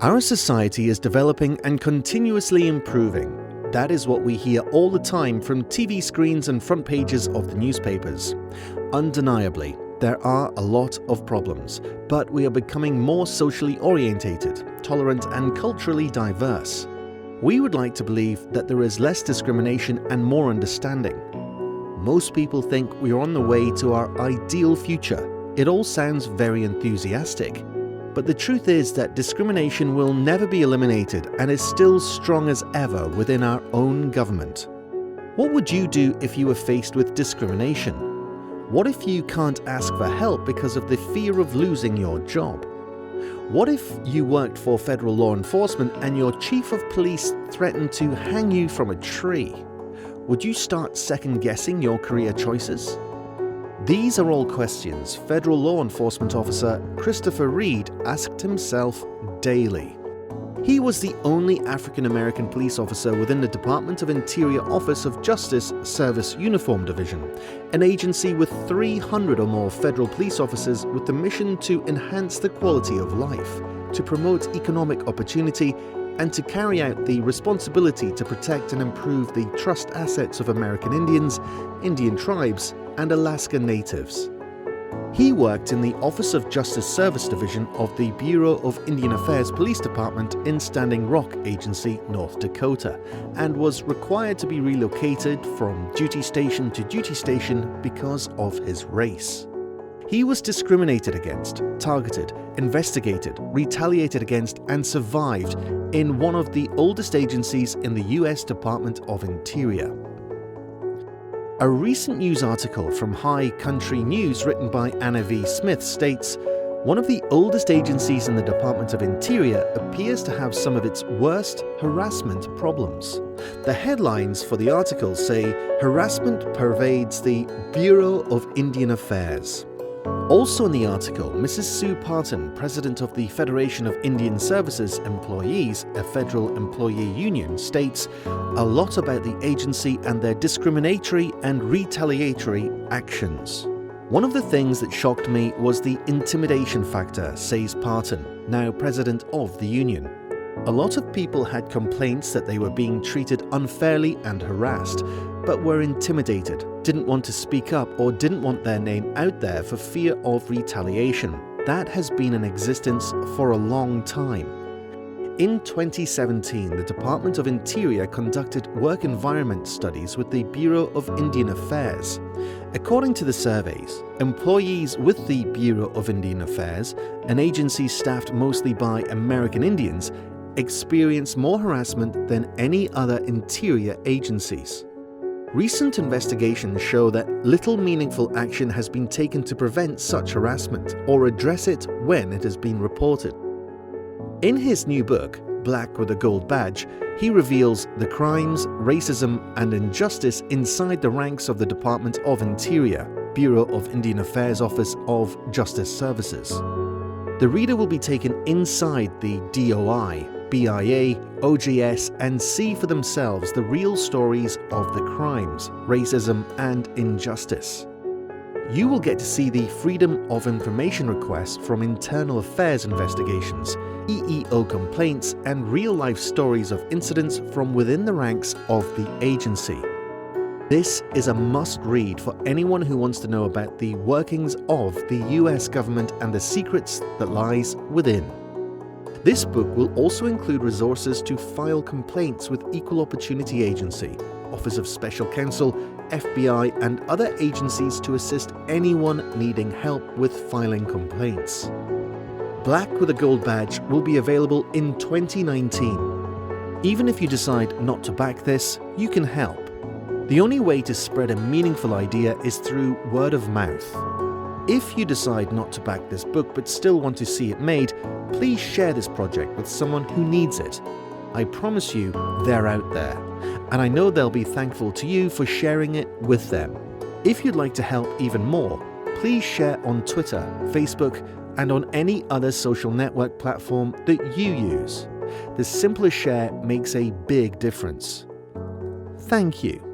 Our society is developing and continuously improving. That is what we hear all the time from TV screens and front pages of the newspapers. Undeniably, there are a lot of problems, but we are becoming more socially orientated, tolerant and culturally diverse. We would like to believe that there is less discrimination and more understanding. Most people think we are on the way to our ideal future. It all sounds very enthusiastic. But the truth is that discrimination will never be eliminated and is still strong as ever within our own government. What would you do if you were faced with discrimination? What if you can't ask for help because of the fear of losing your job? What if you worked for federal law enforcement and your chief of police threatened to hang you from a tree? Would you start second-guessing your career choices? These are all questions Federal Law Enforcement Officer Christopher Reed asked himself daily. He was the only African-American police officer within the Department of Interior Office of Justice Service Uniform Division, an agency with 300 or more federal police officers with the mission to enhance the quality of life, to promote economic opportunity, and to carry out the responsibility to protect and improve the trust assets of American Indians, Indian tribes, and Alaska Natives. He worked in the Office of Justice Service Division of the Bureau of Indian Affairs Police Department in Standing Rock Agency, North Dakota, and was required to be relocated from duty station to duty station because of his race. He was discriminated against, targeted, investigated, retaliated against, and survived in one of the oldest agencies in the U.S. Department of Interior. A recent news article from High Country News written by Anna V. Smith states, one of the oldest agencies in the Department of Interior appears to have some of its worst harassment problems. The headlines for the article say, harassment pervades the Bureau of Indian Affairs. Also in the article, Mrs. Sue Parton, president of the Federation of Indian Services Employees, a federal employee union, states a lot about the agency and their discriminatory and retaliatory actions. One of the things that shocked me was the intimidation factor, says Parton, now president of the union. A lot of people had complaints that they were being treated unfairly and harassed, but were intimidated, didn't want to speak up, or didn't want their name out there for fear of retaliation. That has been in existence for a long time. In 2017, the Department of Interior conducted work environment studies with the Bureau of Indian Affairs. According to the surveys, employees with the Bureau of Indian Affairs, an agency staffed mostly by American Indians, experience more harassment than any other interior agencies. Recent investigations show that little meaningful action has been taken to prevent such harassment or address it when it has been reported. In his new book, Black with a Gold Badge, he reveals the crimes, racism, and injustice inside the ranks of the Department of Interior, Bureau of Indian Affairs Office of Justice Services. The reader will be taken inside the DOI, BIA, OJS, and see for themselves the real stories of the crimes, racism, and injustice. You will get to see the Freedom of Information requests from internal affairs investigations, EEO complaints, and real-life stories of incidents from within the ranks of the agency. This is a must-read for anyone who wants to know about the workings of the US government and the secrets that lies within. This book will also include resources to file complaints with Equal Opportunity Agency, Office of Special Counsel, FBI, and other agencies to assist anyone needing help with filing complaints. Black with a Gold Badge will be available in 2019. Even if you decide not to back this, you can help. The only way to spread a meaningful idea is through word of mouth. If you decide not to back this book but still want to see it made, please share this project with someone who needs it. I promise you, they're out there, and I know they'll be thankful to you for sharing it with them. If you'd like to help even more, please share on Twitter, Facebook, and on any other social network platform that you use. The simpler share makes a big difference. Thank you.